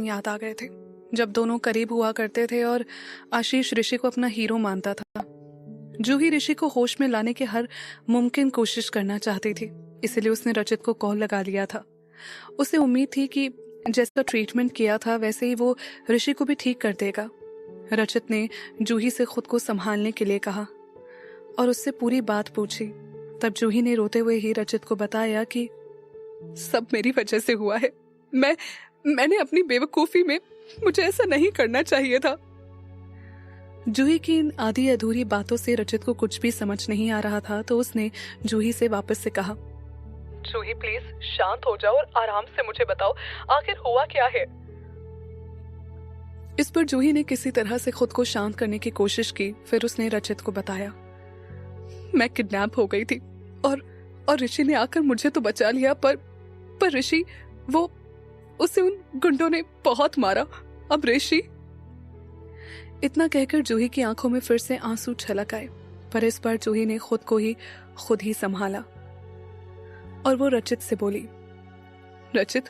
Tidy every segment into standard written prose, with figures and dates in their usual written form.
याद आ गए थे, जब दोनों करीब हुआ करते थे और आशीष ऋषि को अपना हीरो मानता था। जूही ऋषि को होश में लाने की हर मुमकिन कोशिश करना चाहती थी, इसलिए उसने रचित को कॉल लगा लिया था। उसे उम्मीद थी कि जैसा ट्रीटमेंट किया था वैसे ही वो ऋषि को भी ठीक कर देगा। रचित ने जूही से खुद को संभालने के लिए कहा और उससे पूरी बात पूछी। तब जूही ने रोते हुए ही रचित को बताया कि सब मेरी वजह से हुआ है। मैंने अपनी बेवकूफी में, मुझे ऐसा नहीं करना चाहिए था। जूही की इन आधी अधूरी बातों से रचित को कुछ भी समझ नहीं आ रहा था, तो उसने जूही से वापस से कहा, जूही प्लीज शांत हो जाओ और आराम से मुझे बताओ आखिर हुआ क्या है। इस पर जूही ने किसी तरह से खुद को शांत करने की कोशिश की। फिर उसने रचित को बताया, मैं किडनैप हो गई थी और ऋषि ने आकर मुझे तो बचा लिया, पर ऋषि, उसे उन गुंडों ने बहुत मारा। अब ऋषि। इतना कहकर जूही की आंखों में फिर से आंसू छलक आए, पर इस बार जूही ने खुद को ही खुद ही संभाला और वो रचित से बोली, रचित,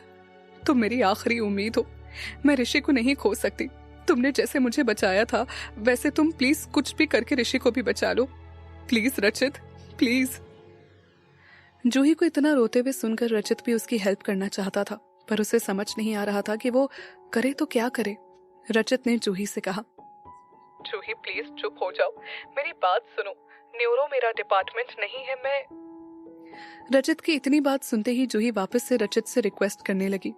तुम मेरी आखिरी उम्मीद हो। मैं ऋषि को नहीं खो सकती। तुमने जैसे मुझे बचाया था वैसे तुम प्लीज कुछ भी करके ऋषि को भी बचा लो। प्लीज रचित, प्लीज। जूही को इतना रोते हुए सुनकर रचित भी उसकी हेल्प करना चाहता था, पर उसे समझ नहीं आ रहा था कि वो करे तो क्या करे। रचित ने जूही से कहा, जूही प्लीज चुप हो जाओ, मेरी बात सुनो। न्यूरो मेरा डिपार्टमेंट नहीं है। मैं रचित की इतनी बात सुनते ही जूही वापस से रचित से रिक्वेस्ट करने लगी,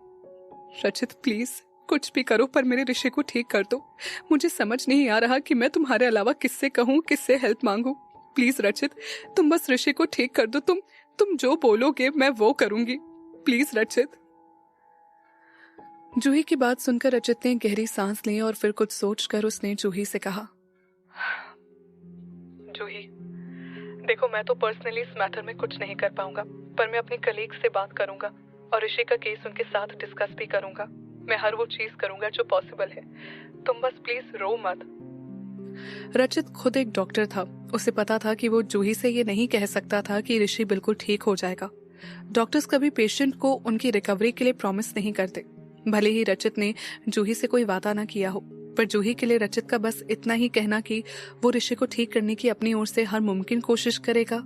रचित प्लीज कुछ भी करो पर मेरे ऋषि को ठीक कर दो। मुझे समझ नहीं आ रहा कि मैं तुम्हारे अलावा किससे कहूँ, किससे हेल्प मांगू। प्लीज रचित, तुम बस ऋषि को ठीक कर दो। तुम जो बोलोगे मैं वो करूंगी। प्लीज रचित। जूही की बात सुनकर रचित ने गहरी सांस ली और फिर कुछ सोचकर उसने जूही से कहा, जूही देखो, मैं तो पर्सनली इस मैटर में कुछ नहीं कर पाऊंगा, पर मैं अपनी कलीग से बात करूंगा और ऋषि का केस उनके साथ डिस्कस भी करूंगा। मैं हर वो चीज करूंगा जो पॉसिबल है। तुम बस प्लीज रो मत। रचित खुद एक डॉक्टर था। उसे पता था कि वो जूही से ये नहीं कह सकता था कि ऋषि बिल्कुल ठीक हो जाएगा। डॉक्टर्स कभी पेशेंट को उनकी रिकवरी के लिए प्रॉमिस नहीं करते। भले ही रचित ने जूही से कोई वादा ना किया हो, पर जूही के लिए रचित का बस इतना ही कहना कि वो ऋषि को ठीक करने की अपनी ओर से हर मुमकिन कोशिश करेगा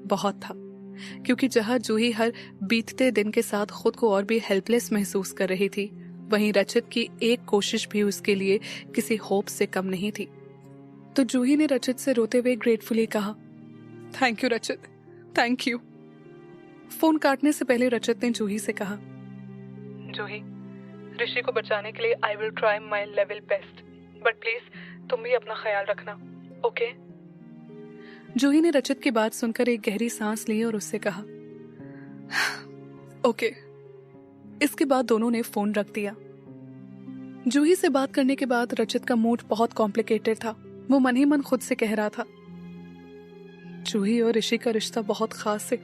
बहुत था, क्योंकि जहां जूही हर बीतते दिन के साथ खुद को और भी हेल्पलेस महसूस कर रही थी, वहीं रचित की एक कोशिश भी उसके लिए किसी होप से कम नहीं थी। तो जूही ने रचित से रोते हुए ग्रेटफुली कहा, थैंक यू रचित, थैंक यू। फोन काटने से पहले रचित ने जूही से कहा, जूही ऋषि को बचाने के लिए I will try my level best, but please तुम भी अपना ख्याल रखना, ओके? जूही ने रचित की बात सुनकर एक गहरी सांस ली और उससे कहा, ओके। इसके बाद दोनों ने फोन रख दिया। जूही से बात करने के बाद रचित का मूड बहुत कॉम्प्लिकेटेड था। वो मन ही मन खुद से कह रहा था, जूही और ऋषि का रिश्ता बहुत खास है।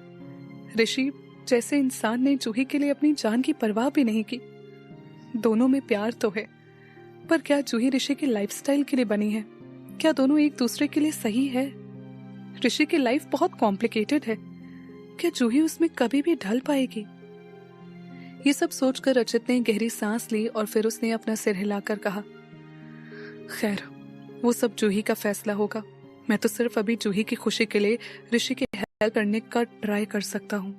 ऋषि जैसे इंसान ने जूही के लिए अपनी जान की परवाह भी नहीं की। दोनों में प्यार तो है, पर क्या जूही ऋषि के लाइफस्टाइल के लिए बनी है? क्या दोनों एक दूसरे के लिए सही है? ऋषि की लाइफ बहुत कॉम्प्लिकेटेड है। क्या जूही उसमें कभी भी ढल पाएगी? ये सब सोचकर रचित ने गहरी सांस ली और फिर उसने अपना सिर हिलाकर कहा, खैर, वो सब जूही का फैसला होगा। मैं तो सिर्फ अभी जूही की खुशी के लिए ऋषि की हेल्प करने का ट्राई कर सकता हूँ।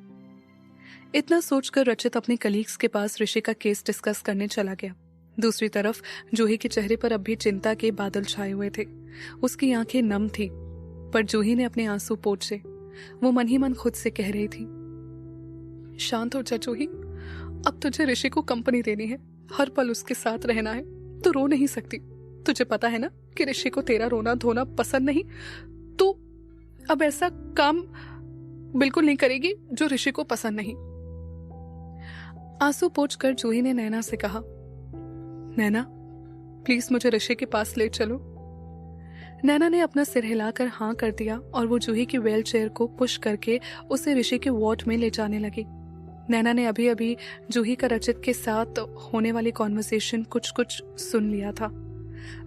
इतना सोचकर रचित अपने कलीग्स के पास ऋषि का केस डिस्कस करने चला गया। दूसरी तरफ जूही के चेहरे पर अब भी चिंता के बादल छाए हुए थे। उसकी आंखें नम थी, पर जूही ने अपने आंसू पोंछे। वो मन ही मन खुद से कह रही थी, शांत हो जा जूही, अब तुझे ऋषि को कंपनी देनी है, हर पल उसके साथ रहना है। तो रो नहीं सकती। तुझे पता है ना कि ऋषि को तेरा रोना धोना पसंद नहीं। तू अब ऐसा काम बिल्कुल नहीं करेगी जो ऋषि को पसंद नहीं। आंसू पोंछकर जूही ने नैना से कहा, नैना प्लीज मुझे ऋषि के पास ले चलो। नैना ने अपना सिर हिलाकर हाँ कर दिया और वो जूही की व्हील चेयर को पुश करके उसे ऋषि के वार्ड में ले जाने लगी। नैना ने अभी अभी जूही का रचित के साथ होने वाली कॉन्वर्सेशन कुछ कुछ सुन लिया था,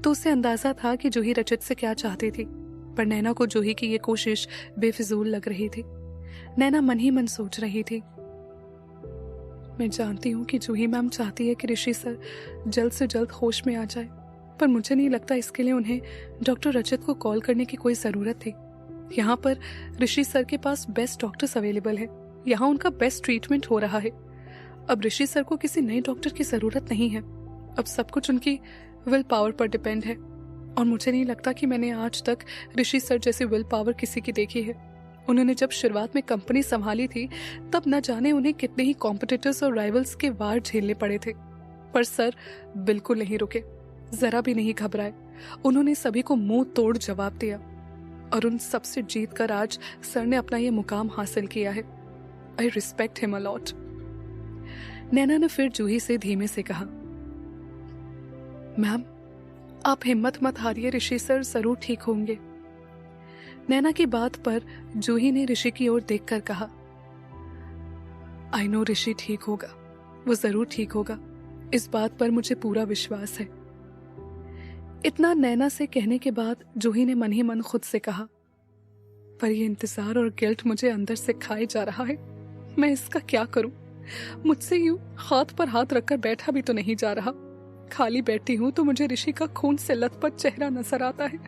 तो उसे अंदाजा था कि जूही रचित से क्या चाहती थी। पर नैना को जूही की ये कोशिश बेफिजूल लग रही थी। नैना मन ही मन सोच रही थी, मैं जानती हूँ कि जूही मैम चाहती है कि ऋषि सर जल्द से जल्द होश में आ जाए, पर मुझे नहीं लगता इसके लिए उन्हें डॉक्टर रजत को कॉल करने की कोई ज़रूरत थी। यहाँ पर ऋषि सर के पास बेस्ट डॉक्टर्स अवेलेबल है, यहाँ उनका बेस्ट ट्रीटमेंट हो रहा है। अब ऋषि सर को किसी नए डॉक्टर की ज़रूरत नहीं है। अब सब कुछ उनकी विल पावर पर डिपेंड है, और मुझे नहीं लगता कि मैंने आज तक ऋषि सर जैसी विल पावर किसी की देखी है। उन्होंने जब शुरुआत में कंपनी संभाली थी तब न जाने उन्हें कितने ही कॉम्पिटिटर्स और राइवल्स के वार झेलने पड़े थे, पर सर बिल्कुल नहीं रुके, जरा भी नहीं घबराए। उन्होंने सभी को मुंह तोड़ जवाब दिया और उन सबसे जीत कर आज सर ने अपना ये मुकाम हासिल किया है। I respect him a lot. Naina ने फिर जूही से धीमे से कहा, मैम आप हिम्मत मत हारिए, ऋषि सर जरूर ठीक होंगे। नैना की बात पर जूही ने ऋषि की ओर देखकर कहा, आई नो ऋषि ठीक होगा, वो जरूर ठीक होगा, इस बात पर मुझे पूरा विश्वास है। इतना नैना से कहने के बाद जूही ने मन ही मन खुद से कहा, पर ये इंतजार और गिल्ट मुझे अंदर से खाए जा रहा है, मैं इसका क्या करूं? मुझसे यूं हाथ पर हाथ रखकर बैठा भी तो नहीं जा रहा। खाली बैठी हूं तो मुझे ऋषि का खून से लथपथ चेहरा नजर आता है।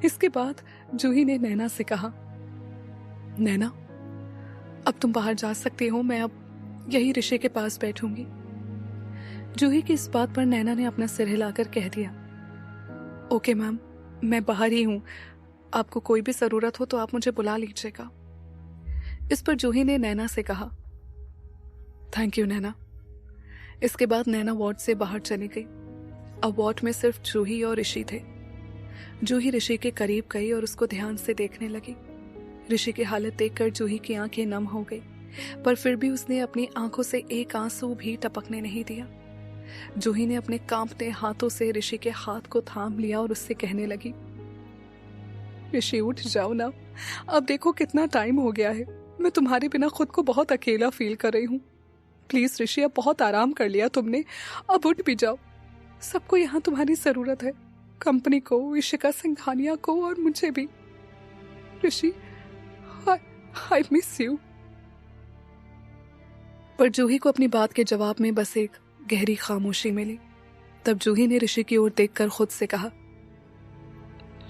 इसके बाद जूही ने नैना से कहा, नैना अब तुम बाहर जा सकती हो, मैं अब यही ऋषि के पास बैठूंगी। जूही की इस बात पर नैना ने अपना सिर हिलाकर कह दिया, ओके मैम, मैं बाहर ही हूं, आपको कोई भी जरूरत हो तो आप मुझे बुला लीजिएगा। इस पर जूही ने नैना से कहा, थैंक यू नैना। इसके बाद नैना वार्ड से बाहर चली गई। अब वार्ड में सिर्फ जूही और ऋषि थे। जूही ऋषि के करीब गई और उसको ध्यान से देखने लगी। ऋषि की हालत देखकर जूही की आंखें नम हो गई, पर फिर भी उसने अपनी आंखों से एक आंसू भी टपकने नहीं दिया। जूही ने अपने कांपते हाथों से ऋषि के हाथ को थाम लिया और उससे कहने लगी, ऋषि उठ जाओ ना, अब देखो कितना टाइम हो गया है, मैं तुम्हारे बिना खुद को बहुत अकेला फील कर रही हूँ। प्लीज ऋषि, अब बहुत आराम कर लिया तुमने, अब उठ भी जाओ। सबको यहाँ तुम्हारी जरूरत है, कंपनी को, इशिका सिंघानिया को और मुझे भी। ऋषि, आई मिस यू। पर जूही को अपनी बात के जवाब में बस एक गहरी खामोशी मिली। तब जूही ने ऋषि की ओर देखकर खुद से कहा,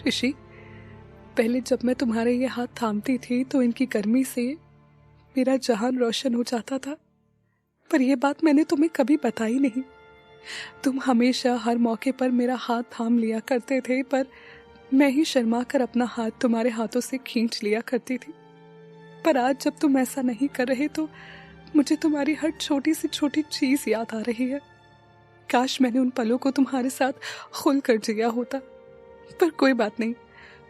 ऋषि, पहले जब मैं तुम्हारे ये हाथ थामती थी तो इनकी गर्मी से मेरा जहान रोशन हो जाता था, पर यह बात मैंने तुम्हें कभी बताई नहीं। तुम हमेशा हर मौके पर मेरा हाथ थाम लिया करते थे, पर मैं ही शर्मा कर अपना हाथ तुम्हारे हाथों से खींच लिया करती थी। पर आज जब तुम ऐसा नहीं कर रहे तो मुझे तुम्हारी हर छोटी से छोटी चीज याद आ रही है। काश मैंने उन पलों को तुम्हारे साथ खुल कर जिया होता, पर कोई बात नहीं,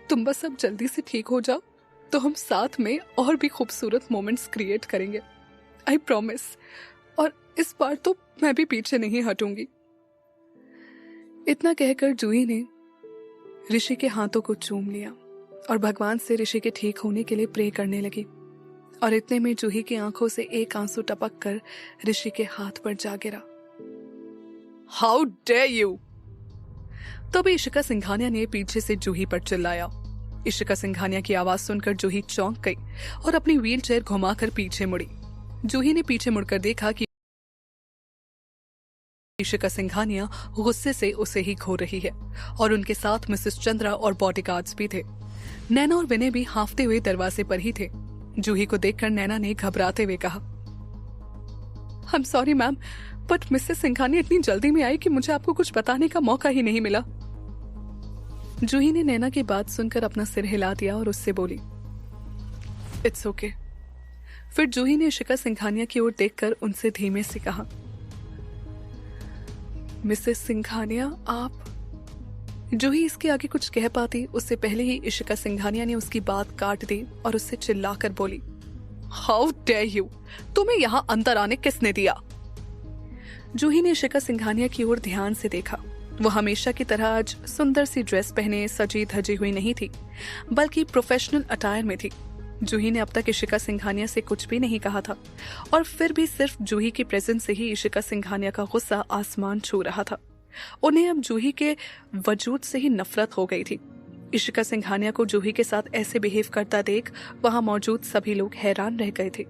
तुम बस अब जल्दी से ठीक हो जाओ तो हम साथ में और भी खूबसूरत मोमेंट्स क्रिएट करेंगे, आई प्रॉमिस। और इस बार तो मैं भी पीछे नहीं हटूंगी। इतना कहकर जूही ने ऋषि के हाथों को चूम लिया और भगवान से ऋषि के ठीक होने के लिए प्रे करने लगी। और इतने में जूही की आंखों से एक आंसू टपक कर ऋषि के हाथ पर जा गिरा। How dare you! तभी इशिका सिंघानिया ने पीछे से जूही पर चिल्लाया। इशिका सिंघानिया की आवाज सुनकर जूही चौंक गई और अपनी व्हील चेयर घुमाकर पीछे मुड़ी। जूही ने पीछे मुड़कर देखा कि इशिका सिंघानिया गुस्से से उसे ही खो रही है और उनके साथ मिसेस चंद्रा और बॉडीगार्ड्स भी थे। नैना और विनय भी हांफते हुए दरवाजे पर ही थे। जूही को देखकर नैना ने घबराते हुए कहा, I am sorry ma'am, but Mrs Singhania इतनी जल्दी में आई कि मुझे आपको कुछ बताने का मौका ही नहीं मिला। जूही ने नैना की बात सुनकर अपना सिर हिला दिया और उससे बोली, इट्स ओके। फिर जूही ने इशिका सिंघानिया की ओर देखकर उनसे धीमे से कहा, मिसेस सिंघानिया आप। जूही इसके आगे कुछ कह पाती उससे पहले ही इशिका सिंघानिया ने उसकी बात काट दी और उससे चिल्लाकर बोली, हाउ डेयर यू! तुम्हें यहां अंदर आने किसने दिया? जूही ने इशिका सिंघानिया की ओर ध्यान से देखा। वो हमेशा की तरह आज सुंदर सी ड्रेस पहने सजी धजी हुई नहीं थी, बल्कि प्रोफेशनल अटायर में थी। जूही ने अब तक इशिका सिंघानिया से कुछ भी नहीं कहा था, और फिर भी सिर्फ जूही की प्रेजेंस से ही इशिका सिंघानिया का गुस्सा आसमान छू रहा था। उन्हें अब जूही के वजूद से ही नफरत हो गई थी। इशिका सिंघानिया को जूही के साथ ऐसे बिहेव करता देख वहां मौजूद सभी लोग हैरान रह गए थे।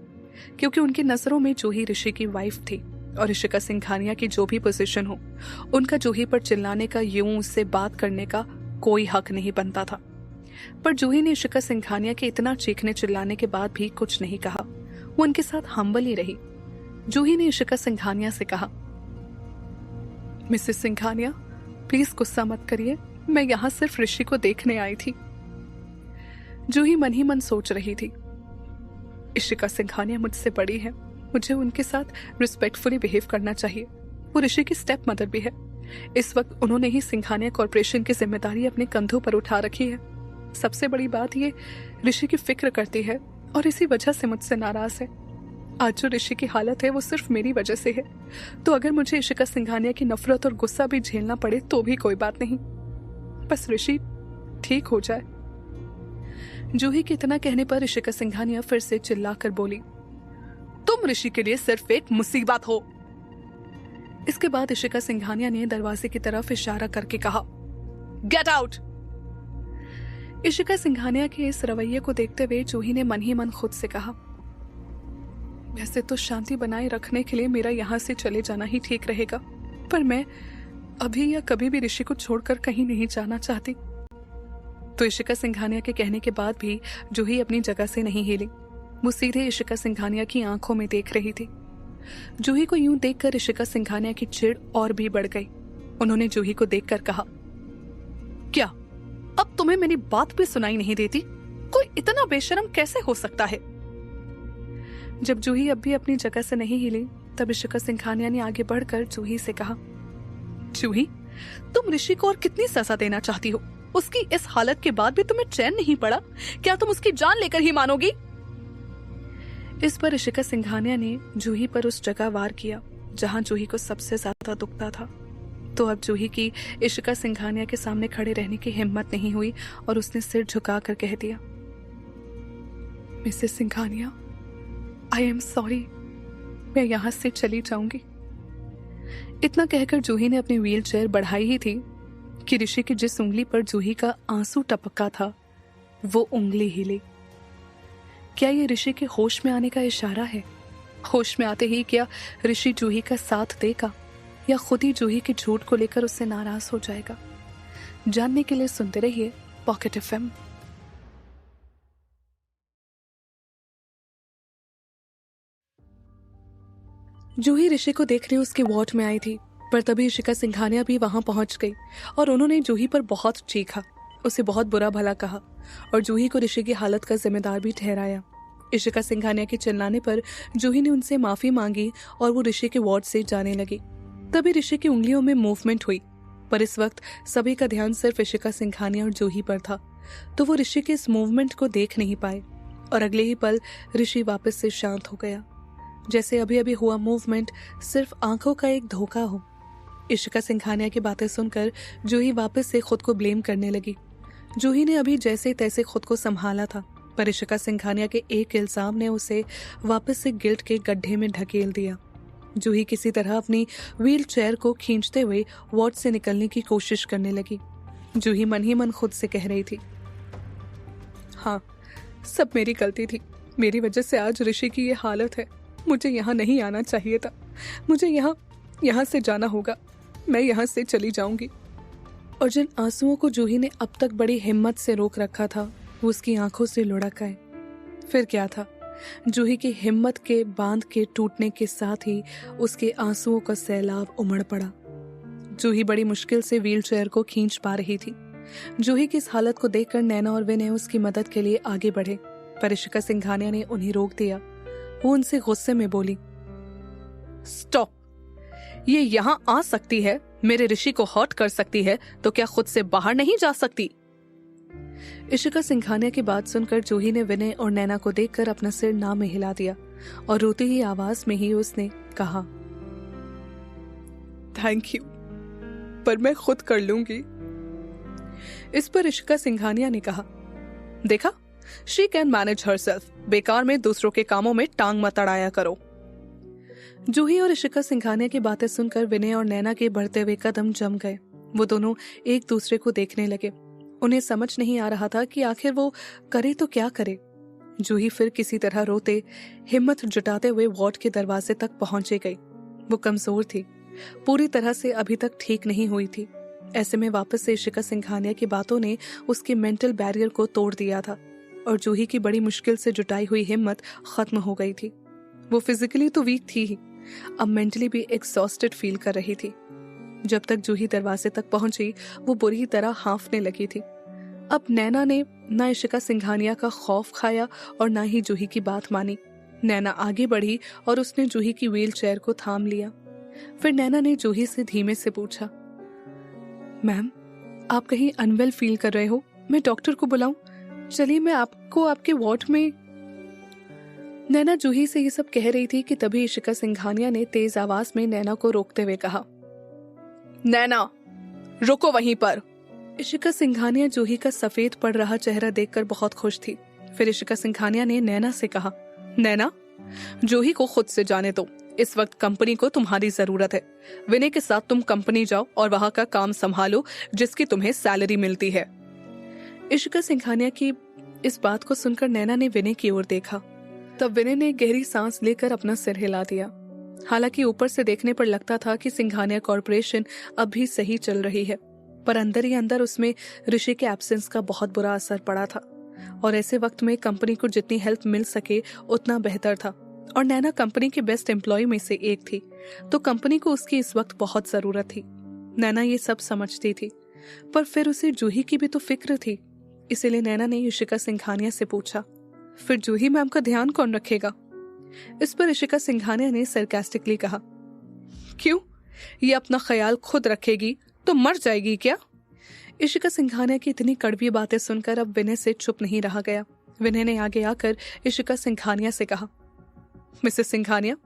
क्योंकि उनकी नजरों में जूही ऋषि की वाइफ थी और इशिका सिंघानिया की जो भी पोजीशन हो, उनका जूही पर चिल्लाने का, यूं उससे बात करने का कोई हक नहीं बनता था। पर जूही ने इशिका सिंघानिया के इतना चीखने चिल्लाने के बाद भी कुछ नहीं कहा। वो उनके साथ हम्बल ही रही। जूही ने इशिका सिंघानिया से कहा, मिसेस सिंघानिया, प्लीज गुस्सा मत करिए, मैं यहाँ सिर्फ ऋषि को देखने आई थी। जूही मन ही मन सोच रही थी, इशिका सिंघानिया मुझसे बड़ी है, मुझे उनके साथ रिस्पेक्टफुली बिहेव करना चाहिए। वो ऋषि की स्टेप मदर भी है। इस वक्त उन्होंने ही सिंघानिया कॉर्पोरेशन की जिम्मेदारी अपने कंधों पर उठा रखी है। सबसे बड़ी बात ये, ऋषि की फिक्र करती है और इसी वजह से मुझसे नाराज है। आज जो ऋषि की हालत है वो सिर्फ मेरी वजह से है। तो अगर मुझे इशिका सिंघानिया की नफरत और गुस्सा भी झेलना पड़े तो भी कोई बात नहीं, बस ऋषि ठीक हो जाए। जूही के इतना कहने पर इशिका सिंघानिया फिर से चिल्लाकर बोली, तुम ऋषि के लिए सिर्फ एक मुसीबत हो। इसके बाद इशिका सिंघानिया ने दरवाजे की तरफ इशारा करके कहा, गेट आउट। इशिका सिंघानिया के इस रवैये को देखते हुए जूही ने मन ही मन खुद से कहा, वैसे तो शांति बनाए रखने के लिए मेरा यहाँ से चले जाना ही ठीक रहेगा, पर मैं अभी या कभी भी ऋषि को छोड़कर कहीं नहीं जाना चाहती। तो इशिका सिंघानिया के कहने के बाद भी जूही अपनी जगह से नहीं हिली। वो सीधे इशिका सिंघानिया की आंखों में देख रही थी। जूही को यूं देखकर इशिका सिंघानिया की चिढ़ और भी बढ़ गई। उन्होंने जूही को देखकर कहा, क्या अब तुम्हें मेरी बात भी सुनाई नहीं देती? कोई इतना बेशर्म कैसे हो सकता है? जब जूही अब भी अपनी जगह से नहीं हिली तब इशिका सिंघानिया ने आगे बढ़कर जूही से कहा, जूही, तुम ऋषि को और कितनी सजा देना चाहती हो? उसकी इस हालत के बाद भी तुम्हें चैन नहीं पड़ा? क्या तुम उसकी जान लेकर ही मानोगी? इस पर इशिका सिंघानिया ने जूही पर उस जगह वार किया जहां जूही को सबसे ज्यादा दुखता था। तो अब जूही की इशिका सिंघानिया के सामने खड़े रहने की हिम्मत नहीं हुई और उसने सिर झुकाकर कह दिया, Mrs Singhania, I am sorry, मैं यहां से चली जाऊंगी। इतना कहकर जूही ने अपनी व्हील चेयर बढ़ाई ही थी कि ऋषि की जिस उंगली पर जूही का आंसू टपका था वो उंगली हिली। क्या ये ऋषि के होश में आने का इशारा है? होश में आते ही क्या ऋषि जूही का साथ देगा या खुद ही जूही के झूठ को लेकर उससे नाराज हो जाएगा? जानने के लिए सुनते रहिए पॉकेट एफएम। जूही ऋषि को देखने उसके वार्ड में आई थी, पर तभी इशिका सिंघानिया भी वहां पहुंच गई और उन्होंने जूही पर बहुत चीखा, उसे बहुत बुरा भला कहा और जूही को ऋषि की हालत का जिम्मेदार भी ठहराया। इशिका सिंघानिया के चिल्लाने पर जूही ने उनसे माफी मांगी और वो ऋषि के वार्ड से जाने लगी। तभी ऋषि की उंगलियों में मूवमेंट हुई, पर इस वक्त सभी का ध्यान सिर्फ इशिका सिंघानिया और जूही पर था, तो वो ऋषि के इस मूवमेंट को देख नहीं पाए और अगले ही पल ऋषि वापस से शांत हो गया, जैसे अभी अभी हुआ मूवमेंट सिर्फ आंखों का एक धोखा हो। इशिका सिंघानिया की बातें सुनकर जूही वापस से खुद को ब्लेम करने लगी। जूही ने अभी जैसे तैसे खुद को संभाला था, पर इशिका सिंघानिया के एक इल्जाम ने उसे वापस से गिल्ट के गड्ढे में ढकेल दिया। जूही किसी तरह अपनी व्हील चेयर को खींचते हुए वार्ड से निकलने की कोशिश करने लगी। जूही मन ही मन खुद से कह रही थी, हाँ, सब मेरी गलती थी, मेरी वजह से आज ऋषि की ये हालत है। मुझे यहाँ नहीं आना चाहिए था, मुझे यहाँ से जाना होगा, मैं यहाँ से चली जाऊंगी। और जिन आंसुओं को जूही ने अब तक बड़ी हिम्मत से रोक रखा था वो उसकी आंखों से लुढ़क आए। फिर क्या था, जूही की हिम्मत के बांध के टूटने के साथ ही उसके आंसुओं का सैलाब उमड़ पड़ा। जूही बड़ी मुश्किल से व्हील चेयर को खींच पा रही थी। जूही की इस हालत को देखकर नैना और विनय उसकी मदद के लिए आगे बढ़े, पर इशिका सिंघानिया ने उन्हें रोक दिया। वो उनसे गुस्से में बोली, स्टॉप, ये यहाँ आ सकती है, मेरे ऋषि को हर्ट कर सकती है, तो क्या खुद से बाहर नहीं जा सकती? इशिका सिंघानिया की बात सुनकर जूही ने विनय और नैना को देखकर अपना सिर ना में हिला दिया और रोती ही आवाज में ही उसने कहा, थैंक यू, पर मैं खुद कर लूंगी। इस पर इशिका सिंघानिया ने कहा, देखा, शी कैन मैनेज हरसेल्फ, बेकार में दूसरों के कामों में टांग मत अड़ाया करो। जूही और इशिका सिंघानिया की बातें सुनकर विनय और नैना के बढ़ते हुए कदम जम गए। वो दोनों एक दूसरे को देखने लगे। उन्हें समझ नहीं आ रहा था कि आखिर वो करे तो क्या करे। जूही फिर किसी तरह रोते, हिम्मत जुटाते हुए वार्ड के दरवाजे तक पहुंचे गई। वो कमजोर थी, पूरी तरह से अभी तक ठीक नहीं हुई थी। ऐसे में वापस से इशिका सिंघानिया की बातों ने उसके मेंटल बैरियर को तोड़ दिया था और जूही की बड़ी मुश्किल से जुटाई हुई हिम्मत खत्म हो गई थी। वो फिजिकली तो वीक थी ही, अब मेंटली भी एग्जॉस्टेड फील कर रही थी। जब तक जूही दरवाजे तक पहुंची वो बुरी तरह हांफने लगी थी। अब नैना ने ना इशिका सिंघानिया का खौफ खाया और ना ही जूही की बात मानी। नैना आगे बढ़ी और उसने जूही की व्हील चेयर को थाम लिया। फिर नैना ने जूही से धीमे से पूछा, मैम आप कहीं अनवेल फील कर रहे हो? मैं डॉक्टर को बुलाऊं? चलिए मैं आपको आपके वार्ड में। नैना जूही से ये सब कह रही थी कि तभी इशिका सिंघानिया ने तेज आवाज में नैना को रोकते हुए कहा, नैना रुको वहीं पर। इशिका सिंघानिया जूही का सफेद पड़ रहा चेहरा देखकर बहुत खुश थी। फिर इशिका सिंघानिया ने नैना से कहा, नैना जूही को खुद से जाने दो, इस वक्त कंपनी को तुम्हारी जरूरत है। विनय के साथ तुम कंपनी जाओ और वहां का काम संभालो जिसकी तुम्हें सैलरी मिलती है। इशिका सिंघानिया की इस बात को सुनकर नैना ने विनय की ओर देखा। तब विनय ने गहरी सांस लेकर अपना सिर हिला दिया। हालांकि ऊपर से देखने पर लगता था कि सिंघानिया कॉर्पोरेशन अब भी सही चल रही है, पर अंदर ही अंदर उसमें ऋषि के एब्सेंस का बहुत बुरा असर पड़ा था और ऐसे वक्त में कंपनी को जितनी हेल्प मिल सके उतना बेहतर था। और नैना कंपनी के बेस्ट एम्प्लॉय में से एक थी, तो कंपनी को उसकी इस वक्त बहुत जरूरत थी। नैना ये सब समझती थी, पर फिर उसे जूही की भी तो फिक्र थी। इसीलिए नैना ने इशिका सिंघानिया से पूछा, फिर जूही मैम का ध्यान कौन रखेगा? इस पर इशिका सिंघानिया ने सरकास्टिकली कहा, क्यों? ये अपना ख्याल खुद रखेगी तो मर जाएगी क्या? इशिका सिंघानिया की इतनी कड़वी बातें सुनकर अब विनय से चुप नहीं रहा गया। विनय ने आगे आकर इशिका सिंघानिया से कहा, मिसेस सिंघानिया,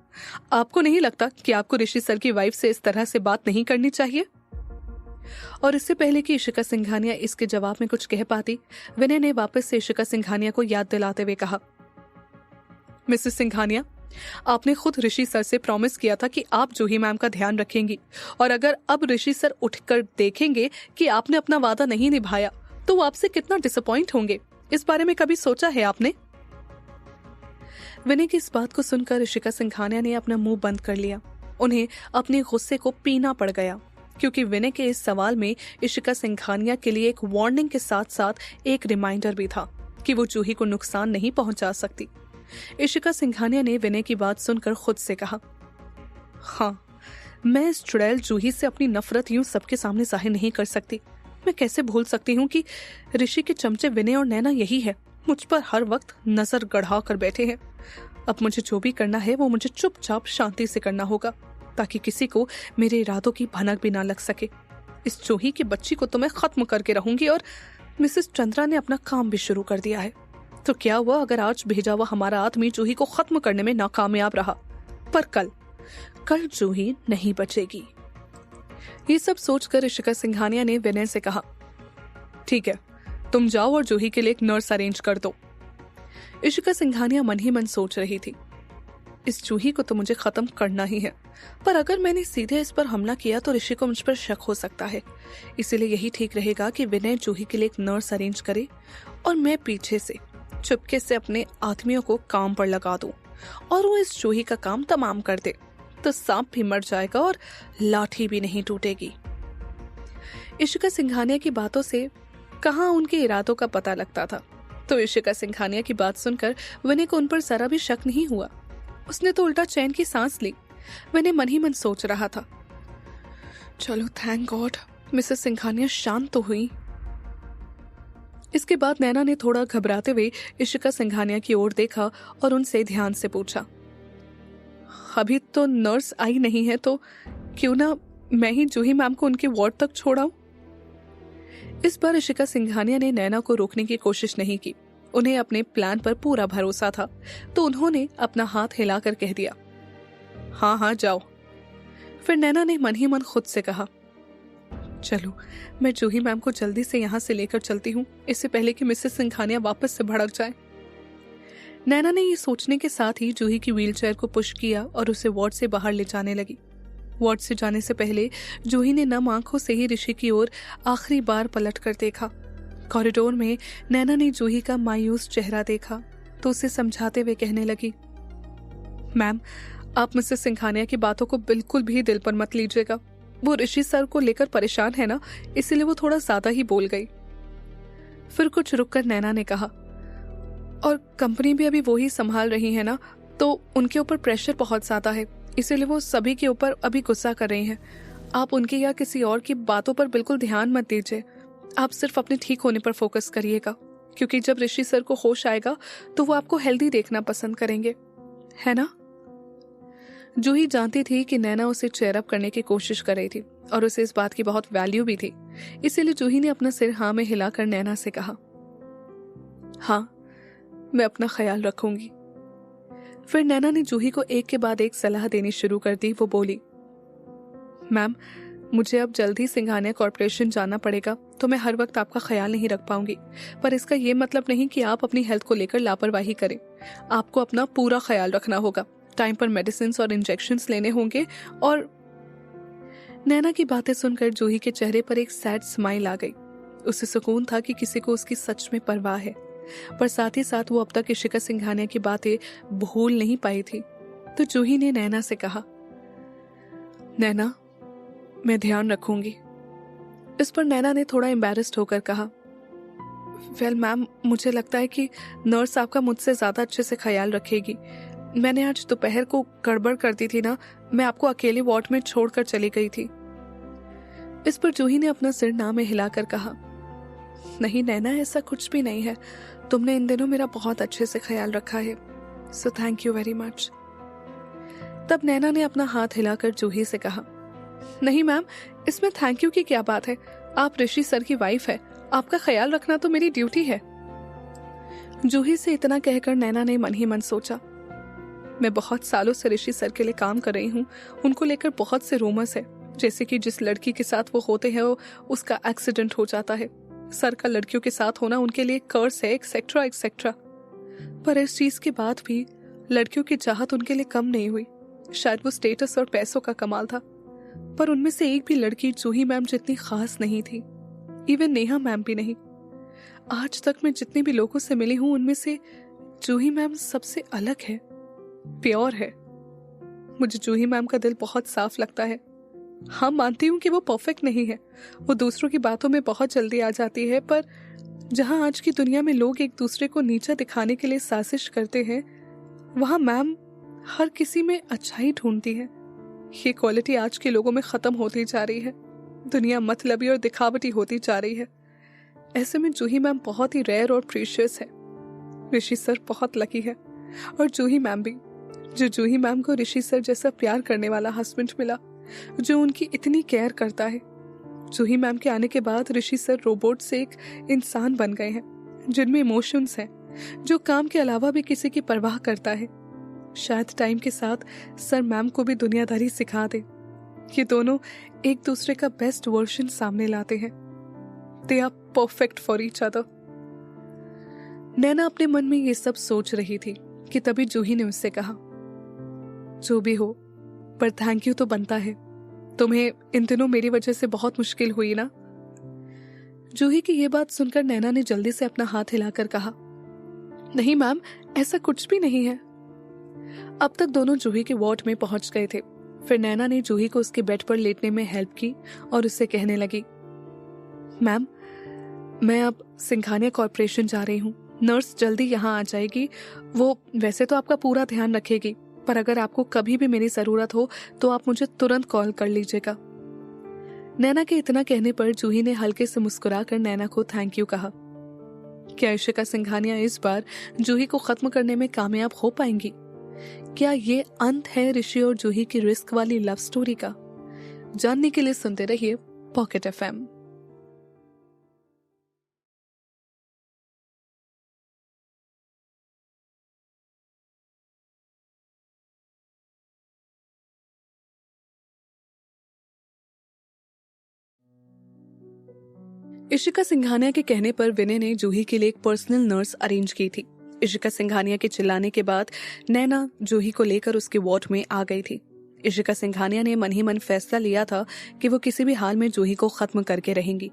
आपको नहीं लगता कि आपको ऋषि सर की वाइफ से इस तरह से बात नहीं करनी चाहिए? और इससे पहले कि इशिका सिंघानिया इसके जवाब में कुछ कह पाती, विनय ने वापस से इशिका सिंघानिया को याद दिलाते हुए कहा, मिसेस सिंघानिया, आपने खुद ऋषि सर से प्रॉमिस किया था कि आप जूही मैम का ध्यान रखेंगी, और अगर अब ऋषि सर उठकर देखेंगे कि आपने अपना वादा नहीं निभाया तो वो आपसे कितना डिसअपॉइंट होंगे। इस बारे में कभी सोचा है आपने? विनय की इस बात को सुनकर इशिका सिंघानिया ने अपना मुंह बंद कर लिया। उन्हें अपने गुस्से को पीना पड़ गया, क्योंकि विनय के इस सवाल में इशिका सिंघानिया के लिए एक वार्निंग के साथ साथ एक रिमाइंडर भी था कि वो जूही को नुकसान नहीं पहुंचा सकती। इशिका सिंघानिया ने विनय की बात सुनकर खुद से कहा, हाँ, मैं इस चुड़ैल जूही से अपनी नफरत यूं सबके सामने जाहिर नहीं कर सकती। मैं कैसे भूल सकती हूँ कि ऋषि के चमचे विनय और नैना यही है, मुझ पर हर वक्त नजर गढ़ा कर बैठे हैं। अब मुझे जो भी करना है वो मुझे चुपचाप शांति से करना होगा, ताकि किसी को मेरे इरादों की भनक भी ना लग सके। इस जूही की बच्ची को तो मैं खत्म करके रहूंगी। और मिसेस चंद्रा ने अपना काम भी शुरू कर दिया है, तो क्या हुआ अगर आज भेजा हुआ हमारा आदमी जूही को खत्म करने में नाकामयाब रहा? पर कल जूही नहीं बचेगी। ये सब सोचकर इशिका सिंघानिया ने विनय से कहा, ठीक है, तुम जाओ और जूही के लिए एक नर्स अरेंज कर दो। इशिका सिंघानिया मन ही मन सोच रही थी, इस जूही को तो मुझे खत्म करना ही है, पर अगर मैंने सीधे इस पर हमला किया तो ऋषि को मुझ पर शक हो सकता है। इसीलिए यही ठीक रहेगा कि विनय जूही के लिए एक नर्स अरेंज करे और मैं पीछे से चुपके से अपने आदमियों को काम पर लगा दूं और वो इस जूही का काम तमाम कर दे, तो सांप भी मर जाएगा और लाठी भी नहीं टूटेगी। इशिका सिंघानिया की बातों से कहाँ उनके इरादों का पता लगता था, तो इशिका सिंघानिया की बात सुनकर विनय को उन पर जरा भी शक नहीं हुआ। उसने तो उल्टा चैन की सांस ली। विनय मन ही मन सोच रहा था, चलो थैंक गॉड मिसेस सिंघानिया शांत तो हुई। इसके बाद नैना ने थोड़ा घबराते हुए इशिका सिंघानिया की ओर देखा और उनसे ध्यान से पूछा, अभी तो नर्स आई नहीं है, तो क्यों ना मैं ही जूही मैम को उनके वार्ड तक छोड़ाऊं? इस बार इशिका सिंघानिया ने नैना को रोकने की कोशिश नहीं की। उन्हें अपने प्लान पर पूरा भरोसा था, तो उन्होंने अपना हाथ हिलाकर कह दिया, हाँ हाँ जाओ। फिर नैना ने मन ही मन खुद से कहा, चलो मैं जूही मैम को जल्दी से यहाँ से लेकर चलती हूँ, इससे पहले कि मिसेस सिंघानिया वापस से भड़क जाए। नैना ने ये सोचने के साथ ही जूही की व्हीलचेयर को पुश किया और उसे वार्ड से बाहर ले जाने लगी। वार्ड से जाने से पहले जूही ने नम आंखों से ही ऋषि की ओर आखिरी बार पलट कर देखा। कॉरिडोर में नैना ने जूही का मायूस चेहरा देखा। तो उसे समझाते हुए कहने लगी, मैम आप मिसेस सिंघानिया की बातों को बिल्कुल भी दिल पर मत लीजिएगा। वो ऋषि सर को लेकर परेशान है ना, इसीलिए वो थोड़ा ज्यादा ही बोल गई। फिर कुछ रुककर नैना ने कहा, और कंपनी भी अभी वो ही संभाल रही है ना, तो उनके ऊपर प्रेशर बहुत ज्यादा है, इसीलिए वो सभी के ऊपर अभी गुस्सा कर रही हैं। आप उनकी या किसी और की बातों पर बिल्कुल ध्यान मत दीजिए, आप सिर्फ अपने ठीक होने पर फोकस करिएगा, क्योंकि जब ऋषि सर को होश आएगा तो वो आपको हेल्दी देखना पसंद करेंगे, है ना। जूही जानती थी कि नैना उसे चेयर अप करने की कोशिश कर रही थी और उसे इस बात की बहुत वैल्यू भी थी, इसीलिए जूही ने अपना सिर हाँ में हिलाकर नैना से कहा, हाँ मैं अपना ख्याल रखूंगी। फिर नैना ने जूही को एक के बाद एक सलाह देनी शुरू कर दी। वो बोली, मैम मुझे अब जल्द ही सिंघानिया कॉर्पोरेशन जाना पड़ेगा, तो मैं हर वक्त आपका ख्याल नहीं रख पाऊंगी, पर इसका ये मतलब नहीं कि आप अपनी हेल्थ को लेकर लापरवाही करें। आपको अपना पूरा ख्याल रखना होगा, टाइम पर मेडिसिन और इंजेक्शंस लेने होंगे। और नैना की बातें सुनकर जूही के चेहरे पर एक सैड स्माइल आ गई। उसे सुकून था कि किसी को उसकी सच में परवाह है, पर साथ ही साथ वो अब तक इशिका सिंघानिया की बातें भूल नहीं पाई थी। तो जूही ने नैना से कहा, नैना मैं ध्यान रखूंगी। इस पर नैना ने थोड़ा एम्बैरेस्ड होकर कहा, वेल मैम मुझे लगता है कि नर्स आपका मुझसे ज्यादा अच्छे से ख्याल रखेगी। मैंने आज दोपहर को गड़बड़ कर दी थी ना, मैं आपको अकेले वार्ड में छोड़कर चली गई थी। इस पर जूही ने अपना सिर ना में हिलाकर कहा, नहीं नैना ऐसा कुछ भी नहीं है, तुमने इन दिनों मेरा बहुत अच्छे से ख्याल रखा है, so thank you very much. तब नैना ने अपना हाथ हिलाकर जूही से कहा, नहीं मैम इसमें थैंक यू की क्या बात है, आप ऋषि सर की वाइफ है, आपका ख्याल रखना तो मेरी ड्यूटी है। जूही से इतना कहकर नैना ने मन ही मन सोचा, मैं बहुत सालों से ऋषि सर के लिए काम कर रही हूँ, उनको लेकर बहुत से रूमर्स है, जैसे कि जिस लड़की के साथ वो होते हैं उसका एक्सीडेंट हो जाता है, सर का लड़कियों के साथ होना उनके लिए कर्स है, एक्सेट्रा एक्सेट्रा। पर इस चीज के बाद भी लड़कियों की चाहत उनके लिए कम नहीं हुई। शायद वो स्टेटस और पैसों का कमाल था, पर उनमें से एक भी लड़की जूही मैम जितनी खास नहीं थी, इवन नेहा मैम भी नहीं। आज तक मैं जितने भी लोगों से मिली हूं उनमें से जूही मैम सबसे अलग है, प्योर है। मुझे जूही मैम का दिल बहुत साफ लगता है। हाँ मानती हूँ कि वो परफेक्ट नहीं है, वो दूसरों की बातों में बहुत जल्दी आ जाती है, पर जहाँ आज की दुनिया में लोग एक दूसरे को नीचा दिखाने के लिए साजिश करते हैं, वहाँ मैम हर किसी में अच्छाई ढूंढती है। ये क्वालिटी आज के लोगों में खत्म होती जा रही है, दुनिया मतलबी और दिखावटी होती जा रही है। ऐसे में जूही मैम बहुत ही रेयर और प्रीशियस है। ऋषि सर बहुत लकी है, और जूही मैम भी, जो जूही मैम को ऋषि सर जैसा प्यार करने वाला हस्बैंड मिला, जो उनकी इतनी केयर करता है। जूही मैम के आने के बाद ऋषि सर रोबोट से एक इंसान बन गए हैं, जिनमें इमोशंस हैं, जो काम के अलावा भी किसी की परवाह करता है। शायद टाइम के साथ सर मैम को भी दुनियादारी सिखा दे। ये दोनों एक दूसरे का बेस्ट वर्जन सामने लाते हैं। They are perfect for each other. Naina अपने मन में ये सब सोच रही थी कि तभी जूही ने उससे कहा, जो भी हो पर थैंक यू तो बनता है, तुम्हें इन दिनों मेरी वजह से बहुत मुश्किल हुई ना। जूही की ये बात सुनकर नैना ने जल्दी से अपना हाथ हिलाकर कहा, नहीं मैम ऐसा कुछ भी नहीं है। अब तक दोनों जूही के वार्ड में पहुंच गए थे। फिर नैना ने जूही को उसके बेड पर लेटने में हेल्प की और उससे कहने लगी, मैम मैं अब सिंघानिया कॉर्पोरेशन जा रही हूँ, नर्स जल्दी यहाँ आ जाएगी। वो वैसे तो आपका पूरा ध्यान रखेगी, पर अगर आपको कभी भी मेरी जरूरत हो तो आप मुझे तुरंत कॉल कर लीजिएगा। नैना के इतना कहने पर जूही ने हल्के से मुस्कुराकर नैना को थैंक यू कहा। क्या इशिका सिंघानिया इस बार जूही को खत्म करने में कामयाब हो पाएंगी? क्या ये अंत है ऋषि और जूही की रिस्क वाली लव स्टोरी का? जानने के लिए सुनते रहिए पॉकेट एफएम। इशिका सिंघानिया के कहने पर विनय ने जूही के लिए एक पर्सनल नर्स अरेंज की थी। इशिका सिंघानिया के चिल्लाने के बाद नैना जूही को लेकर उसके वार्ड में आ गई थी। इशिका सिंघानिया ने मन ही मन फैसला लिया था कि वो किसी भी हाल में जूही को खत्म करके रहेंगी।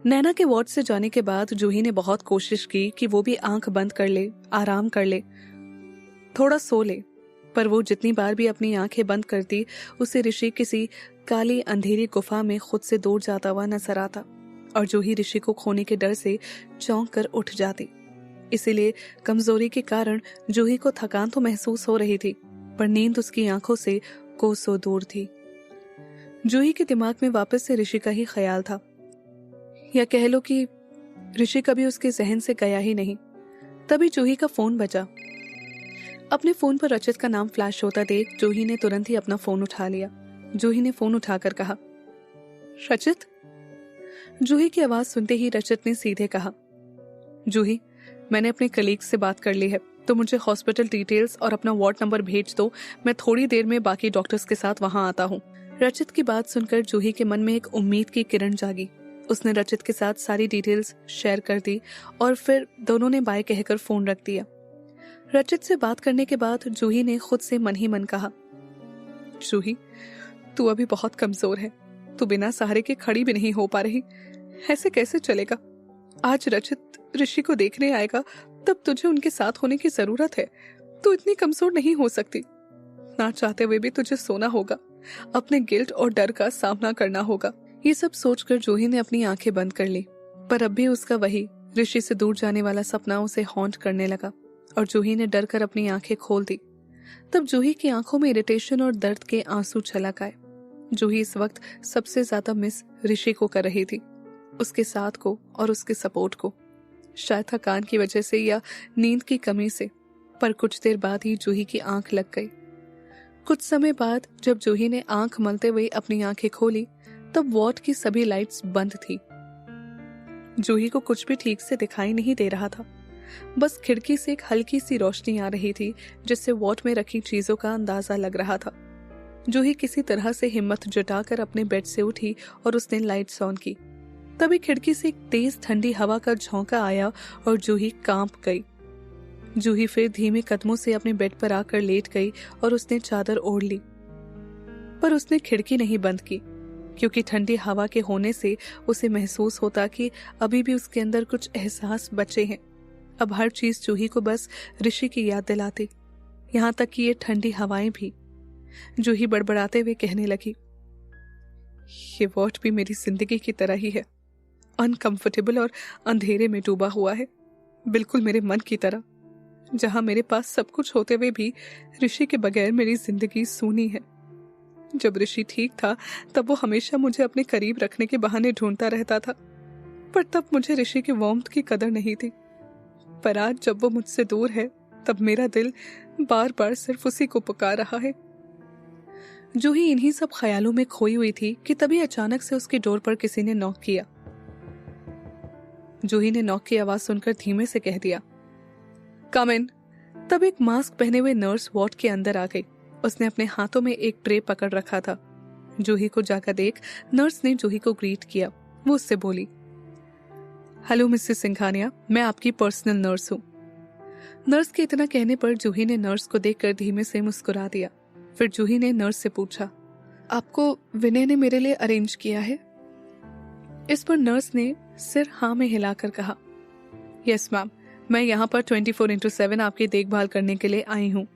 नैना के वार्ड से जाने के बाद जूही ने बहुत कोशिश की कि वो भी आंख बंद कर ले, आराम कर ले, थोड़ा सो ले, पर वो जितनी बार भी अपनी आंखें बंद करती उसे ऋषि किसी काली अंधेरी गुफा में खुद से दूर जाता हुआ नजर आता और जूही ऋषि को खोने के डर से चौंक कर उठ जाती। इसीलिए कमजोरी के कारण जूही को थकान तो महसूस हो रही थी, पर नींद उसकी आंखों से कोसों दूर थी। जूही के दिमाग में वापस से ऋषि का ही ख्याल था, या कह लो कि ऋषि कभी उसके जहन से गया ही नहीं। तभी जूही का फोन बजा। अपने फोन पर रचित का नाम फ्लैश होता देख जूही ने तुरंत ही अपना फोन उठा लिया। जूही ने फोन उठाकर कहा, रचित। जूही की आवाज सुनते ही रचित ने सीधे कहा, जूही, मैंने अपने कलीग से बात कर ली है, तो मुझे हॉस्पिटल डिटेल्स और अपना वार्ड नंबर भेज दो। मैं थोड़ी देर में बाकी डॉक्टर्स के साथ वहां आता हूँ। रचित की बात सुनकर जूही के मन में एक उम्मीद की किरण जागी। उसने रचित के साथ सारी डिटेल्स शेयर कर दी और फिर दोनों ने बाय कहकर फोन रख दिया। रचित से बात करने के बाद जूही ने खुद से मन ही मन कहा, जूही, तू अभी बहुत कमजोर है, तू बिना सहारे के खड़ी भी नहीं हो पा रही। ऐसे कैसे चलेगा? आज रचित ऋषि को देखने आएगा, तब तुझे उनके साथ होने की जरूरत है। तू इतनी कमजोर नहीं हो सकती। ना चाहते हुए भी तुझे सोना होगा, अपने गिल्ट और डर का सामना करना होगा। ये सब सोचकर जूही ने अपनी आंखें बंद कर ली, पर अब भी उसका वही ऋषि से दूर जाने वाला सपना उसे हॉन्ट करने लगा और जूही ने डर कर अपनी आंखें खोल दी। तब जूही की आंखों में इरिटेशन और दर्द के आंसू छलक आए। जूही इस वक्त सबसे ज्यादा मिस ऋषि को कर रही थी, उसके साथ को और उसके सपोर्ट को। शायद थकान की वजह से या नींद की कमी से, पर कुछ देर बाद ही जूही की आंख लग गई। कुछ समय बाद जब जूही ने आंख मलते हुए अपनी आंखें खोली, तब वार्ड की सभी लाइट्स बंद थी। जूही को कुछ भी ठीक से दिखाई नहीं दे रहा था, बस खिड़की से एक हल्की सी रोशनी आ रही थी जिससे वार्ड में रखी चीजों का अंदाजा लग रहा था। जूही किसी तरह से हिम्मत जुटाकर अपने बेड से उठी और उसने लाइट्स ऑन की। तभी खिड़की से एक तेज ठंडी हवा का झोंका आया और जूही कांप गई। जूही फिर धीमे कदमों से अपने बेड पर आकर लेट गई और उसने चादर ओढ़ ली, पर उसने खिड़की नहीं बंद की, क्योंकि ठंडी हवा के होने से उसे महसूस होता कि अभी भी उसके अंदर कुछ एहसास बचे हैं। अब हर चीज जूही को बस ऋषि की याद दिलाती, यहाँ तक कि ये ठंडी हवाएं भी। जूही बड़बड़ाते हुए कहने लगी, ये वार्ड भी मेरी जिंदगी की तरह ही है, अनकंफर्टेबल और अंधेरे में डूबा हुआ है, बिल्कुल मेरे मन की तरह, जहां मेरे पास सब कुछ होते हुए भी ऋषि के बगैर मेरी जिंदगी सूनी है। जब ऋषि ठीक था तब वो हमेशा मुझे अपने करीब रखने के बहाने ढूंढता रहता था, पर तब मुझे ऋषि की वार्मथ की कदर नहीं थी। पर आज जब वो मुझसे दूर है, तब मेरा दिल बार बार सिर्फ उसी को पुकार रहा है। जूही इन्हीं सब ख्यालों में खोई हुई थी कि तभी अचानक से उसके डोर पर किसी ने नॉक किया। जूही ने नॉक की आवाज सुनकर धीमे से कह दिया, कम इन। तब एक मास्क पहने हुए नर्स वार्ड के अंदर आ गई। उसने अपने हाथों में एक ट्रे पकड़ रखा था। जूही को जाकर देख नर्स ने जूही को ग्रीट किया। वो उससे बोली, हेलो मिसेस सिंघानिया, मैं आपकी पर्सनल नर्स हूँ। नर्स के इतना कहने पर जूही ने नर्स को देखकर धीमे से मुस्कुरा दिया। फिर जूही ने नर्स से पूछा, आपको विनय ने मेरे लिए अरेंज किया है? इस पर नर्स ने सिर हाँ में हिलाकर कहा, यस मैम, मैं यहाँ पर 24/7 आपकी देखभाल करने के लिए आई हूँ।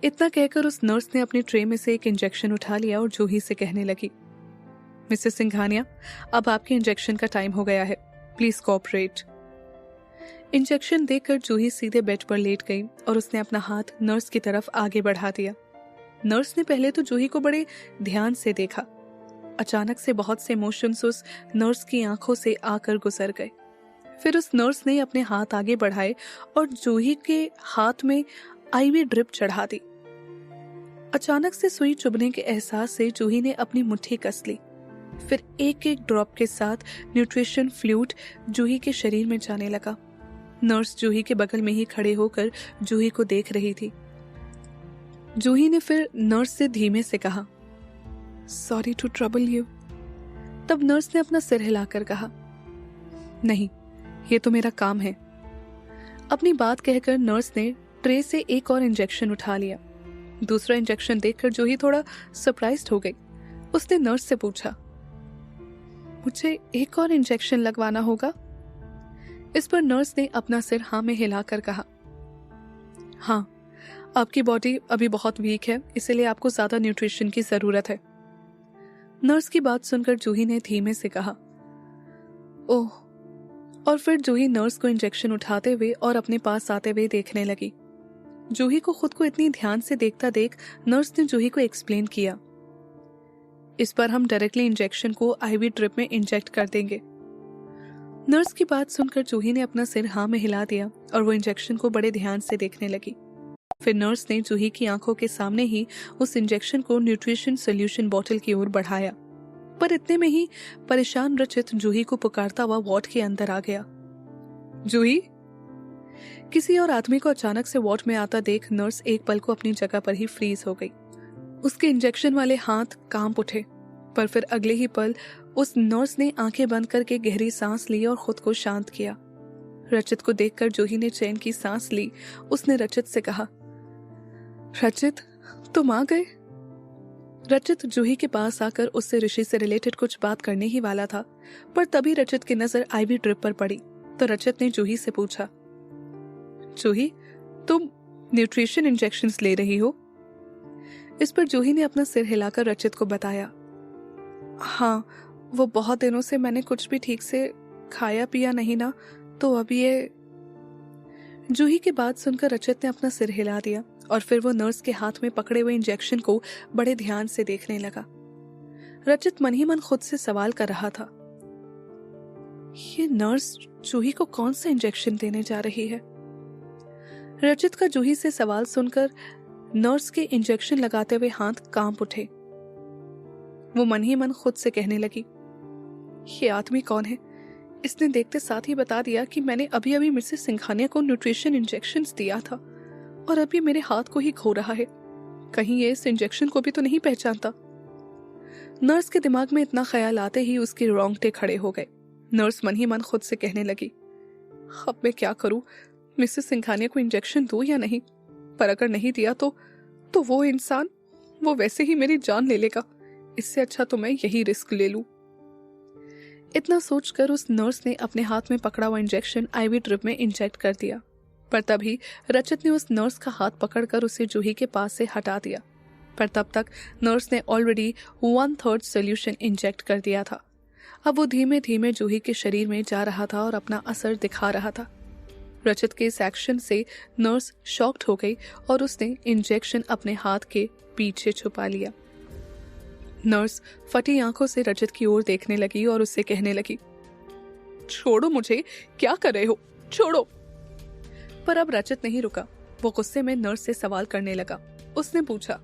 इतना कहकर उस नर्स ने अपनी ट्रे में से एक इंजेक्शन उठा लिया और जूही से कहने लगी, मिसेस सिंघानिया, अब आपके इंजेक्शन का टाइम हो गया है, प्लीज कोऑपरेट। इंजेक्शन देकर जूही सीधे बेड पर लेट गई और उसने अपना हाथ नर्स की तरफ आगे बढ़ा दिया। नर्स ने पहले तो जूही को बड़े ध्यान से देखा। अचानक से बहुत से इमोशंस उस नर्स की आंखों से आकर गुजर गए। फिर उस नर्स ने अपने हाथ आगे बढ़ाए और जूही के हाथ में आईवी ड्रिप चढ़ा दी। अचानक से सुई चुभने के एहसास से जूही ने अपनी मुट्ठी कस ली। फिर एक एक ड्रॉप के साथ न्यूट्रिशन फ्लूइड जूही के शरीर में जाने लगा। नर्स जूही के बगल में ही खड़े होकर जूही को देख रही थी। जूही ने फिर नर्स से धीमे से कहा, सॉरी टू ट्रबल यू। तब नर्स ने अपना सिर हिलाकर कहा, नहीं, ये तो मेरा काम है। अपनी बात कहकर नर्स ने ट्रे से एक और इंजेक्शन उठा लिया। दूसरा इंजेक्शन देखकर जूही थोड़ा सरप्राइज्ड हो गई। उसने नर्स से पूछा, मुझे एक और इंजेक्शन लगवाना होगा। इस पर नर्स ने अपना सिर हाँ में हिलाकर कहा, हाँ, आपकी बॉडी अभी बहुत वीक है, इसलिए आपको ज्यादा न्यूट्रिशन की जरूरत है। नर्स की बात सुनकर जूही ने धीमे से कहा, ओह। और फिर जूही नर्स को इंजेक्शन उठाते हुए और अपने पास आते हुए देखने लगी। जूही को खुद को इतनी ध्यान से देखता देख नर्स ने जूही को एक्सप्लेन किया, इस पर हम डायरेक्टली इंजेक्शन को आईवी ड्रिप में इंजेक्ट कर देंगे। नर्स की बात सुनकर जूही ने अपना सिर हाँ में हिला दिया और वो इंजेक्शन को बड़े ध्यान से देखने लगी। फिर नर्स ने जूही की आंखों के सामने ही उस इंजेक्शन को न्यूट्रिशन सोल्यूशन बोतल की ओर बढ़ाया, पर इतने में ही परेशान रचित जूही को पुकारता हुआ वार्ड के अंदर आ गया। जूही। किसी और आदमी को अचानक से वार्ड में आता देख नर्स एक पल को अपनी जगह पर ही फ्रीज हो गई। उसके इंजेक्शन वाले हाथ कांप उठे, पर फिर अगले ही पल उस नर्स ने आंखें बंद करके गहरी सांस ली और खुद को शांत किया। रचित को देखकर जूही ने चैन की सांस ली। उसने रचित से कहा, रचित, तुम आ गए। रचित जूही के पास आकर उससे ऋषि से रिलेटेड कुछ बात करने ही वाला था, पर तभी रचित की नजर आईवी ड्रिप पर पड़ी तो रचित ने जूही से पूछा, जूही, तुम न्यूट्रिशन इंजेक्शंस ले रही हो? इस पर जूही ने अपना सिर हिलाकर रचित को बताया, हाँ, वो बहुत दिनों से मैंने कुछ भी ठीक से खाया पिया नहीं ना, तो अब ये। जूही की बात सुनकर रचित ने अपना सिर हिला दिया और फिर वो नर्स के हाथ में पकड़े हुए इंजेक्शन को बड़े ध्यान से देखने लगा। रचित मन ही मन खुद से सवाल कर रहा था, ये नर्स जूही को कौन सा इंजेक्शन देने जा रही है? रचित का जूही से सवाल सुनकर नर्स के इंजेक्शन लगाते हुए हाथ कांप उठे। वो मन ही मन खुद से कहने लगी, ये आदमी कौन है? इसने देखते साथ ही बता दिया कि मैंने अभी अभी मिसेस सिंघानिया को न्यूट्रिशन इंजेक्शंस दिया था और अभी मेरे हाथ को ही खो रहा है। कहीं ये इस इंजेक्शन को भी तो नहीं पहचानता। नर्स के दिमाग में इतना ख्याल आते ही उसके रोंगटे खड़े हो गए। नर्स मन ही मन खुद से कहने लगी, अब मैं क्या करूं? मिसेस सिंघानिया को इंजेक्शन दूं या नहीं? पर अगर नहीं दिया तो वो इंसान, वो वैसे ही मेरी जान ले लेगा। इससे अच्छा तो मैं यही रिस्क ले लूं। इतना सोचकर उस नर्स ने अपने हाथ में पकड़ा हुआ इंजेक्शन आईवी ड्रिप में इंजेक्ट कर दिया, पर तभी रचित ने उस नर्स का हाथ पकड़कर उसे जूही के पास से हटा दिया। पर तब तक नर्स ने ऑलरेडी 1/3 सोल्यूशन इंजेक्ट कर दिया था। अब वो धीमे धीमे जूही के शरीर में जा रहा था और अपना असर दिखा रहा था। रचित के इस एक्शन से नर्स शॉक्ड हो गई और उसने इंजेक्शन अपने हाथ के पीछे छुपा लिया। नर्स फटी आंखों से रचित की ओर देखने लगी और उससे कहने लगी, छोड़ो मुझे, क्या कर रहे हो? छोड़ो। पर अब रचित नहीं रुका। वो गुस्से में नर्स से सवाल करने लगा। उसने पूछा,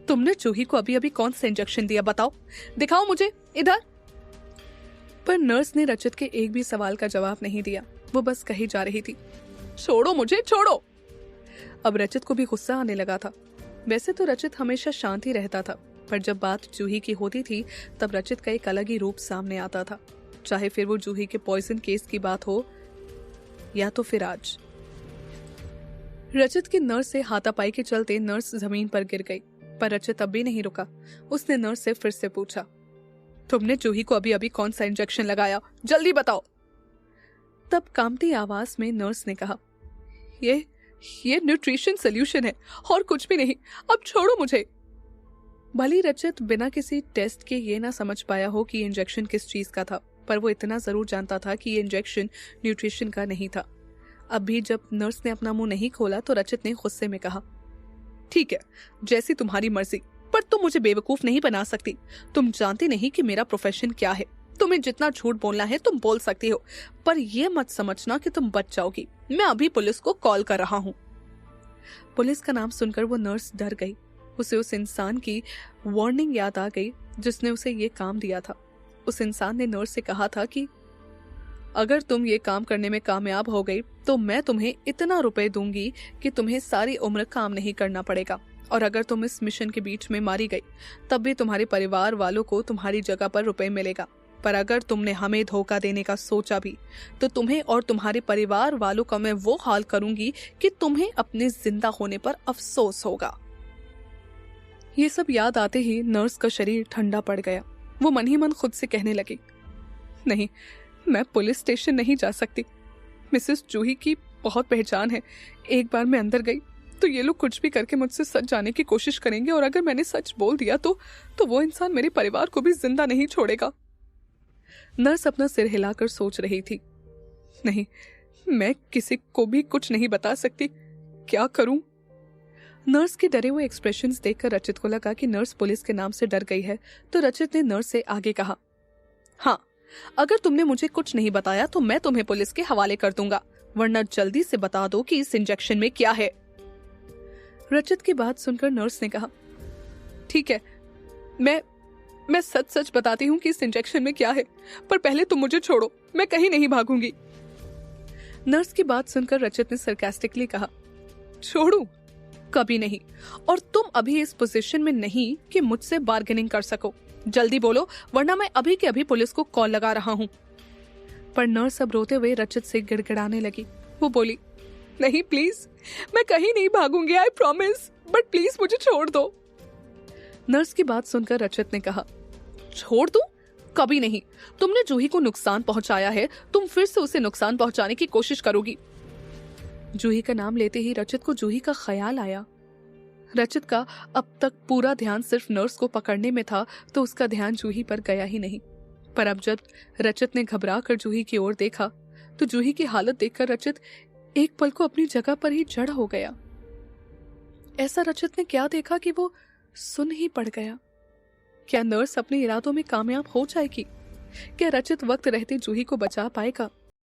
तुमने जूही को अभी अभी कौन सा इंजेक्शन दिया? बताओ, दिखाओ मुझे इधर। पर नर्स ने रचित के एक भी सवाल का जवाब नहीं दिया। वो बस कही जा रही थी, छोड़ो मुझे, छोड़ो। अब रचित को भी गुस्सा आने लगा था। वैसे तो रचित हमेशा शांत ही रहता था, पर जब बात जूही की होती थी तब रचित का एक अलग ही रूप सामने आता था, चाहे फिर वो जूही के पॉइजन केस की बात हो या तो फिर आज। रचित की नर्स से हाथापाई के चलते नर्स जमीन पर गिर गई, पर रचित अब भी नहीं रुका। उसने नर्स से फिर से पूछा, तुमने जूही को अभी अभी कौन सा इंजेक्शन लगाया? जल्दी बताओ। तब कांपती आवाज में नर्स ने कहा, ये न्यूट्रिशन सोल्यूशन है और कुछ भी नहीं। अब छोड़ो मुझे। भली रचित बिना किसी टेस्ट के ये ना समझ पाया हो कि ये इंजेक्शन किस चीज का था, पर वो इतना जरूर जानता था कि ये इंजेक्शन न्यूट्रिशन का नहीं था। अब भी जब नर्स ने अपना मुंह नहीं खोला तो रचित ने गुस्से में कहा, ठीक है, जैसी तुम्हारी मर्जी, पर तुम मुझे बेवकूफ नहीं बना सकती। तुम जानती नहीं कि मेरा प्रोफेशन क्या है। तुम्हें जितना झूठ बोलना है तुम बोल सकती हो, पर यह मत समझना कि तुम बच जाओगी। मैं अभी पुलिस को कॉल कर रहा हूँ। पुलिस का नाम सुनकर वो नर्स डर गई। उसे उस इंसान की वार्निंग याद आ गई जिसने उसे ये काम दिया था। उस इंसान ने नर्स से कहा था कि अगर तुम ये काम करने में कामयाब हो गई तो मैं तुम्हें इतना रुपए दूंगी कि तुम्हें सारी उम्र काम नहीं करना पड़ेगा, और अगर तुम इस मिशन के बीच में मारी गई तब भी तुम्हारे परिवार वालों को तुम्हारी जगह पर रुपए मिलेगा। पर अगर तुमने हमें धोखा देने का सोचा भी तो तुम्हें और तुम्हारे परिवार वालों का मैं वो हाल करूंगी कि तुम्हें अपने जिंदा होने पर अफसोस होगा। ये सब याद आते ही नर्स का शरीर ठंडा पड़ गया। वो मन ही मन खुद से कहने लगी, नहीं, मैं पुलिस स्टेशन नहीं जा सकती। मिसेस जूही की बहुत पहचान है। एक बार मैं अंदर गई तो ये लोग कुछ भी करके मुझसे सच जाने की कोशिश करेंगे, और अगर मैंने सच बोल दिया तो वो इंसान मेरे परिवार को भी जिंदा नहीं छोड़ेगा। नर्स अपना सिर हिलाकर सोच रही थी, नहीं, मैं किसी को भी कुछ नहीं बता सकती, क्या करूं? नर्स के डरे हुए एक्सप्रेशंस देखकर रचित को लगा कि नर्स पुलिस के नाम से डर गई है, तो रचित ने नर्स से आगे कहा, हाँ, अगर तुमने मुझे कुछ नहीं बताया तो मैं तुम्हें पुलिस के हवाले कर दूंगा, वरना जल्दी से बता दो कि इस इंजेक्शन में क्या है। रचित की बात सुनकर नर्स ने कहा, ठीक है, मैं सच सच बताती हूँ कि इस इंजेक्शन में क्या है, पर पहले तुम मुझे छोड़ो, मैं कहीं नहीं भागूंगी। नर्स की बात सुनकर रचित ने सरकास्टिकली कहा, छोड़ू? कभी नहीं, और तुम अभी इस पोजीशन में नहीं कि मुझसे बार्गेनिंग कर सको। जल्दी बोलो, वरना मैं अभी के अभी पुलिस को कॉल लगा रहा हूँ। पर नर्स अब रोते हुए रचित से गिड़गिड़ाने लगी। वो बोली, नहीं प्लीज, मैं कहीं नहीं भागूंगी, आई प्रॉमिस, बट प्लीज मुझे छोड़ दो। नर्स की बात सुनकर रचित ने कहा, छोड़ दूं? कभी नहीं, तुमने जूही को नुकसान पहुंचाया है, तुम फिर से उसे नुकसान पहुंचाने की कोशिश करोगी। जूही का नाम लेते ही रचित को जूही का ख्याल आया। रचित का अब तक पूरा ध्यान सिर्फ नर्स को पकड़ने में था, तो उसका ध्यान जूही पर गया ही नहीं। पर अब जब रचित ने घबरा कर जूही की ओर देखा तो जूही की हालत देखकर रचित एक पल को अपनी जगह पर ही जड़ हो गया। ऐसा रचित ने क्या देखा कि वो सुन ही पड़ गया। क्या नर्स अपने इरादों में कामयाब हो जाएगी? क्या रचित वक्त रहते जूही को बचा पाएगा?